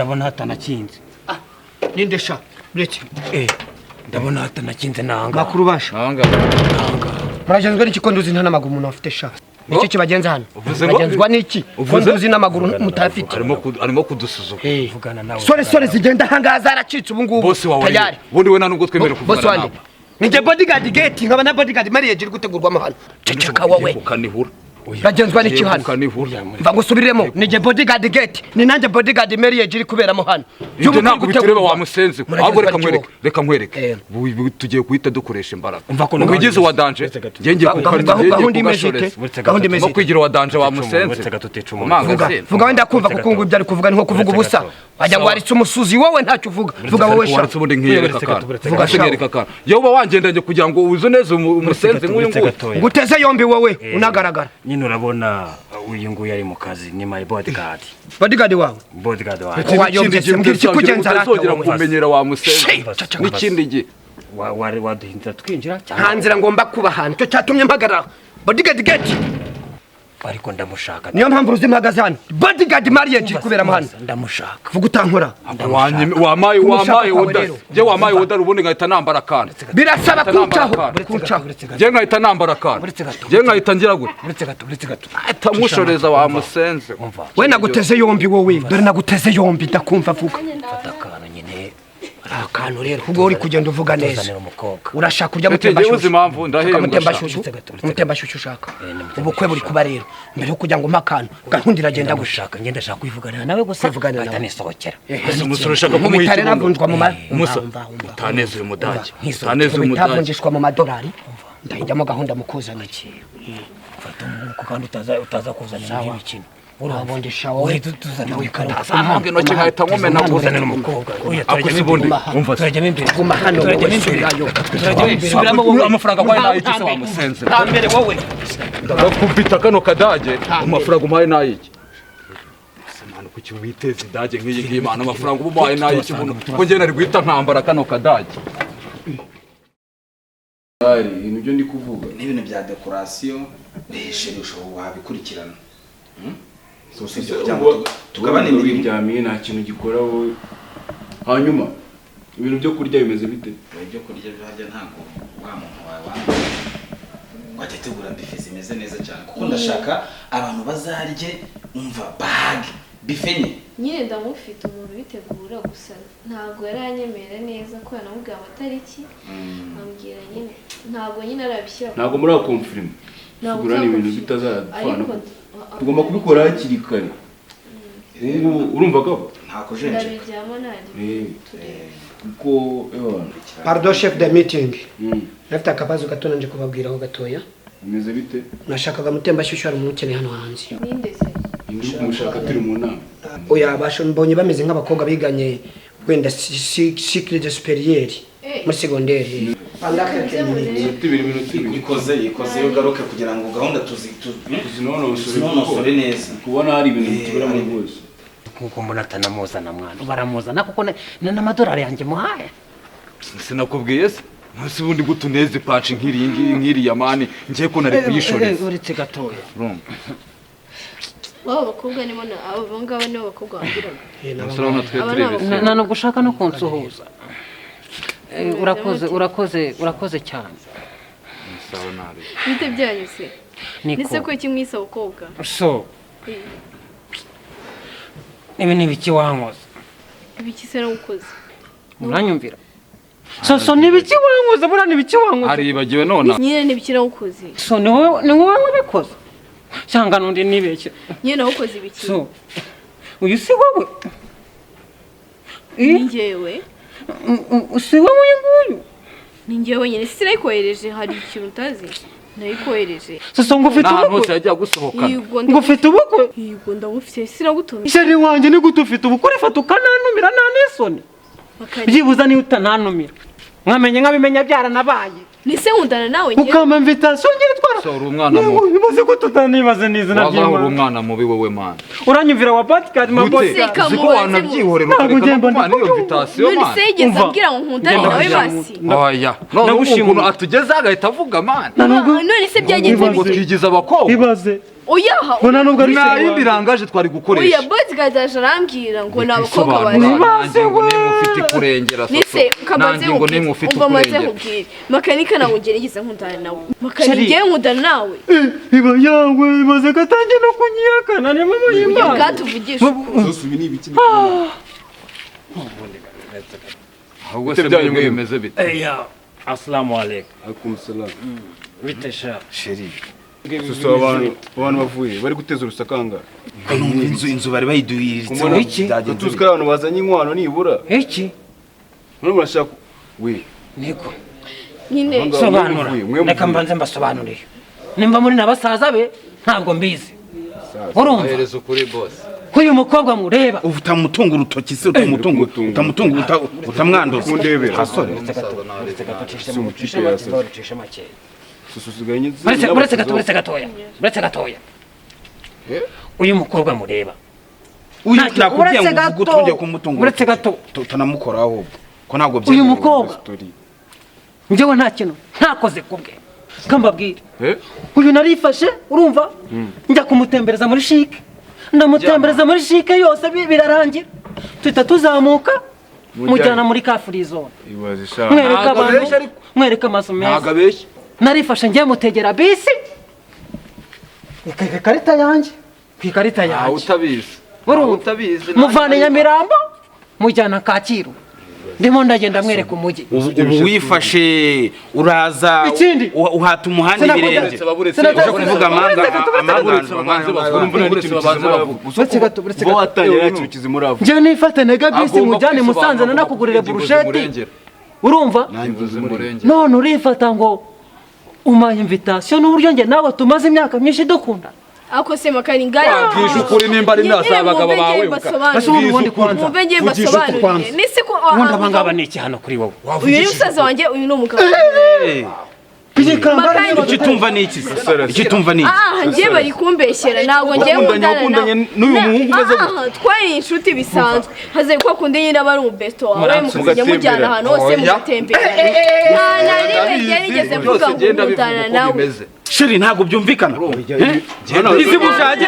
ndabona hatanakinze ninde sha uretse ndabona hatanakinze nanga makuru basha nanga muragenzwe n'iki ko nduzi nta n'amaguru umuntu afite sha niki kibagenza hano bagenzwa n'iki ko nduzi n'amaguru mutafite arimo kudusuzuma vugana nawe sore zigenda hangaha zaracitse ubu ngubu tayari ubundi we nta nubwo twemera kuvugana nawe nije bodyguard gate nkaba na bodyguard marriage iri gutegurwamo hano ceceka wowe ukanihura bagenzwa n'iki hano mva ngusubiremo nije bodyguard gate ni nanjye bodyguard marriage iri kuberamo hano ibyo ntabwo bitureba wa musenzi ahubwo reka nkwereke tugiye kuhita dukoresha imbaraga ubigize wa danje ngenge gahunda kwigira wa danje wa musenzi vuga wenda kumva kuko ngo ibyo ari kuvuga ni nko kuvuga ubusa wajya ngo waritse umusuzi wowe ntacyo uvuga vuga wowe sha waritse ubundi nkiyereka kana yoba wangendanye kugira ngo uze neza umusenzi nk'uyu nguyu nguteze yombi wowe unagaragara nyine urabona uyu nguyu ari mu kazi ni my bodyguard wawe wayombyese mbwira ikikugenza arazogera kumenyera wa musenzi n'ikindi gihe waduhindura twinjira nta nzira ngomba kuba hano cyo cyatumye mpagarara bodyguard gate ariko ndamushaka niyo mpamvu uruzi mpagaze hano bodyguard marriage kubera hano ndamushaka vuga utankora wamaye odari ubundi nkahita nambara kana birasaba kuncaho je nkahita nambara kana je nkahita ngira gute atamushoreza wa musenze we naguteze yombi wowe dore naguteze yombi ndakumva vuga fata kana nyine akantu rero ubwo uri kugenda uvuga neza urashaka kurya mutembashushu ushaka ubukwe buri kuba rero mbere yo kugira ngo mpakana gahunda iragenda gushaka ngenda shaka kwivuganira nawe gusa vugana nawe nisohokera umusoro ushaka kumwitare navunjwa mu utaneze uyu mudage ntavunjishwa mu madolari ndahijyamo gahunda mukuzana iki fata umuko kandi utaza kuzana n'imikino urabongesha wowe tuzana wikana asange no cyahita nkomena kuzanira umukobwa akuze ubundi umva turajyamo imbere guma hano subiramo amafaranga kwaye nayo cyose wa musenze tambere wowe ndakubita kano kadage amafaranga umpaye nayiki semana kuki witeze idage nk'iyi ngiyi mana amafaranga umpaye nayiki buno ko ngene ari guhita nkambara kano kadage ari ibintu byo ndi kuvuga n'ibintu bya decoration bisherisho wabikurikirana tugabane n'ibyamiye nta kintu gikora wowe hanyuma ibintu byo kurya bimeze bite ibyo kurya byajya ntago wa muntu wawe wajya tegura bife zimeze neza cyane kuko ndashaka abantu bazarye umva bag bifenye nyine ndamufite umuntu bitegura gusa ntago yaranyemera neza ko yanamubwiye amatariki ambwira nyine ntago nyine arabishyira ntago muri confirm sigura ni ibintu bitazadufana tugomba kubikora hakiri kare urumva ko ntako jenje ndabiryama nanjye kuko pardon chef de meeting nafite akabazo gato nanje kubabwiraho gatoya bimeze bite nashakaga mutembashyushyu ari umukeneye hano hanze ninde se indi kumushaka turi mu nama oya basho mbonye bameze nk'abakobwa biganye wenda cycle supérieur muri secondaire ikoze yo garuke kugira ngo gahunda tuzinonosore neza kubona hari ibintu bitubera muri bose kuko munatana muzana mwana baramuzana kuko n'amadolari yanjye muhaye sinakubwiye se nasi bundi gutuneze patch nkiri ya mani ngiye ko nari kuyishoreza uretse gatoya waba bakobwa ni bona abo ngabo ni bakobwa wagiraga nta no gushaka no kunsuhuza urakoze cyane sawa nabi bite byanyuse nise ko kimwisa abakobwa so ibi ni biki wankoze ibiki se nagukoze uranyumvira so ni biki wankoze bura ni biki wankoze aribagiwe none nyine ni biki nagukoze so ni wowe wabikoze cyangwa nundi nibeshye nyine nagukoze ibiki so uyu si wowe njyewe si wowe nguyu ni njyewe nyine sinayikohereje hari ikintu utazi nayikohereje so ngo ufite ubukwe hose yajya gusohokana ngo ufite ubukwe yego ndamufite sinagutumye ishari wanjye ni gute ufite ubukwe rifata ukananumira nta n'isoni byibuza niyo utananumira mwamenye nkabimenya byaranabaye nise nkundana nawe njye ukama invitation ngira twara so uri umwana mubi nibaze ko tutanibaze n'izina ry'Imana uri umwana mubi wowe man uranyumvira wa podcast mabose siko wanabyihorera ukareka kumana iyo invitation man nise yigeze ambwira ngo nkundane nawe basi oya none umuntu atugeza agahita avuga man none se byagenze ngo twigize abakobwa ibaze oya bona nubwo ari nta yindi rangaje twari gukoresha oya bodyguard aje arambwira ngo n'abakobwa bari nanjye ngo nimwe ufite kurengera nise nanjye ngo nimwe ufite umva maze kurengera nkubwire makanika nawe ngerageze nkundana nawe makanika nkundana nawe iba yawe imaze gatangiye no kunyihakana ni mama y'Imana bwatuvugisha zose ibi ni ibiki ahubwo se byanyu bimeze bite Eya, assalamu alaikum. akum salam Bite sha? sheri suso abantu bavuye bari guteza urusakanga inzu bari bayiduhiritse kumbona iki? tuzi ko abantu bazanye inkwano nibura Iki? none murashaka we Niko. nyine Sobanura. mwe Reka mbanze mbasobanurire. Nimba muri nabasaza be ntabwo mbizi. Urumva? ahereza ukuri boss Uyu mukobwa mureba. utamutunga urutoki se utamutunga utamwanduza kundebera asore suso usigaye nyizi Uretse gatoya. Uyu mukobwa mureba. uyu Ntacyo- nakubwiye uretse ngo gato. uvuge utongeye kumutunga Uretse gato. utanamukoraho ko ntabwo Uyu byemewe mukobwa njyewe nta kintu ntakoze kubwe. Kambabwira. Uyu narifashe urumva? Njya kumutembereza muri shike. Ndamutembereza muri shike yose birarangira. Tuhita tuzamuka mujyana muri ka free zone. ibaze sha Mwereka abantu mwereka amaso meza. ntago abeshya Narifashe ngiye mutegera bisi. Ikarita yanjye. Ku ikarita ntawe yanjye. utabizi Urumva? utabizi Muvane Nyamirambo mujyana Kacyiru. Ndimo ndagenda mwereka umujyi. ubu wifashe uraza Ikindi? uhata umuhanda ibirenge uje kuvuga Uretse gato, uretse bo gato. watangira yakirukiza muravu Njyewe nifate nega bisi mujyane Musanze nanakugurire burusheti. Urumva? None urifata ngo umaye invitation n'uburyo njye nawe tumaze imyaka myinshi dukunda. ako se makani ngari wabwije ukuri nimba ari nasa abagabo bawe Basi ubu ubundi kwanza. mumve ngiye mbasobanurire nise ko Ubundi abangaba ni iki hano kuri wowe? uyu ni musaza wanjye uyu ni umugabo icyo tumva ni iki icyo tumva ni iki ngiye bari kumbeshyera ntabwo ngiye wakundanye n'uyu muhungu umeze gutya twari inshuti bisanzwe haze ko akunda nyine aba ari umubesto wawe mukajya mujyana ahantu hose mugatembera nta na rimwe ngiye nigeze mvuga ngo nkundana nawe sheri ntabwo byumvikana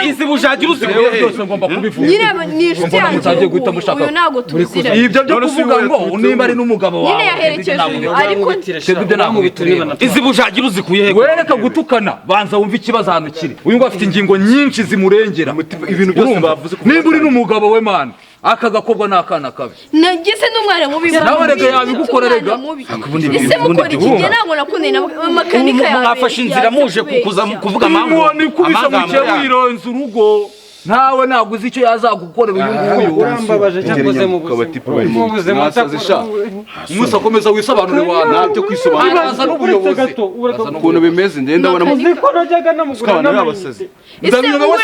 izi bujagira uzikuye byose ngomba kubivuga nyine ni inshuti yanjye uyu ntabwo tuzira ibyo byo kuvuga ngo nimba ari n'umugabo wawe nyine yaherekeje uyu ariko izi bujagira uzikuye he wereka gutukana banza wumve ikibazo ahantu kiri uyu ngo afite ingingo nyinshi zimurengera ibintu byose bavuze ko nimba uri n'umugabo we mana aka gakobwa ni akana kabi nagise n'umwana mubi nawe rega yabigukora rega ese mukora iki njye ntabwo nakundanye na makanika yawe mwafashe inzira muje kuvuga ni kubisa muke wironze urugo ntawe ntabwo uzi icyo yazagukorera uyu nguyu urambabaje cyakoze mu buzima umunsi akomeza wisobanure wantu ntabyo kwisobanura aza n'ubuyobozi ukuntu bimeze ngenda abona ko najyaga namugura abantu n'abasazi ese ugura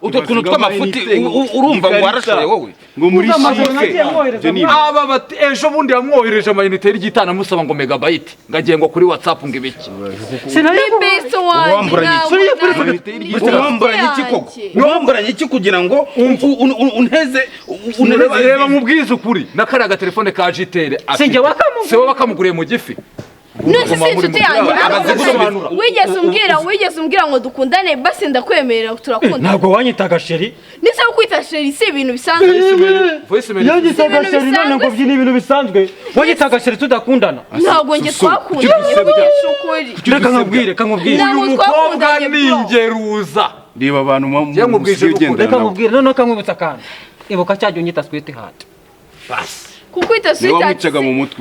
utwo tuntu tw'amafuti urumva ngo warashoye wowe ngo muri shike aba bati ejo bundi yamwohereje amayinite y'igitana amusaba ngo megabayiti ngo agiye ngo kuri whatsapp ngo ibiki besto wanjye wamburanye iki koko wamburanye iki kugira ngo unteze reba mubwize ukuri na kariya gatelefone ka jitere Sinjye wakamuguriye. se wowe wakamuguriye mu gifi nose si inshuti yanjye wigeze umbwira ngo dukundane basi ndakwemerera turakunda Ntabwo wanyitaga sheri. nise kwita sheri si ibintu bisanzwe Yanyitaga sheri none ngo byini ibintu bisanzwe. Wanyitaga sheri tudakundana. ntabwo njye twakundanye kugisha ukuri Reka nkubwire, ntabwo umukobwa twakundanye ni ingeruza reba abantu mubwije ukuri. Reka nkubwire none akamwibutsa kandi. Ibuka cyajya unyita sweet heart. kukwita niwe wamwicaga mu mutwe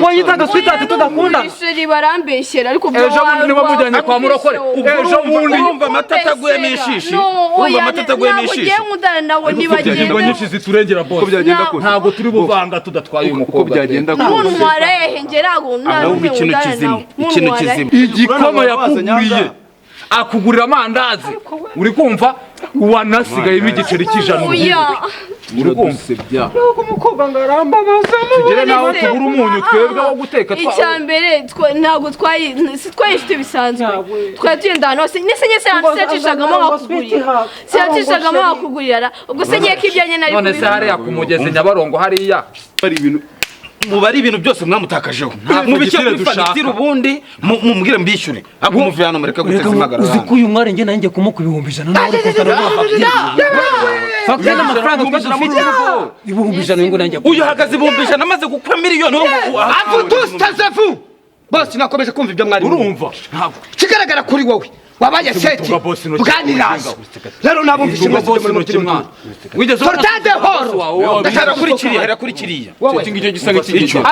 wanyitaga sweet heart tudakundana. sheri barambeshyera ariko ejo bundi niba mujyanye kwa murokore ejo bundi urumva amata ataguyemo ishishi urumva amata ataguyemo ishishi ngiye nkundana nawe ingingo nibagende nyinshi ziturengera uko bose byagenda kose ntabwo turi buvanga tudatwaye uyu uko mukobwa byagenda kose muntwara hehe ngera ngo ahubwo ikintu kizima ikintu kizima igikoma yakuguriye akugurira amandazi uri kumva wanasigayemo igiceri cy'ijana uri kumva umukobwa ngo arambabaza tugere naho tubura umunyu twebwe wo guteka icya mbere ntabwo twari inshuti bisanzwe twari tugenda ahantu hose nese nyese yacishagamo wakugurira siyacishagamo wakugurira ubwo se ngiye ko ibyanjye nari none se hariya ku mugezi nyabarongo hariya hari ibintu mubari ibintu byose mwamutakajeho mubike kuri fagitire ubundi mumbwire mbishyure ahubwo umuve hano mureke guteza imagara uzi ko uyu mwari njye nanjye kumuka 1,100 nawe uri kuzana fagitire n'amafaranga twese dufite 1,100 ngo nanjye uyu hagaze 1,100 amaze gukwa miliyoni avutustazevu bose nakomeje kumva ibyo mwari urumva kigaragara kuri wowe wabaye seti bwanirazo rero nabumvise mwana wigeze sortade horo ndashaka kuri kiriya hera kuri kiriya iki ngicyo gisa nk'icyo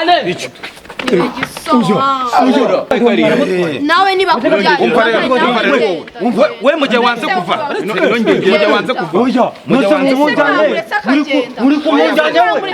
nawe niba kubyaje we mujye wanze kuva mujye wanze kuva mujye wanze kumujyana muri kumujyana we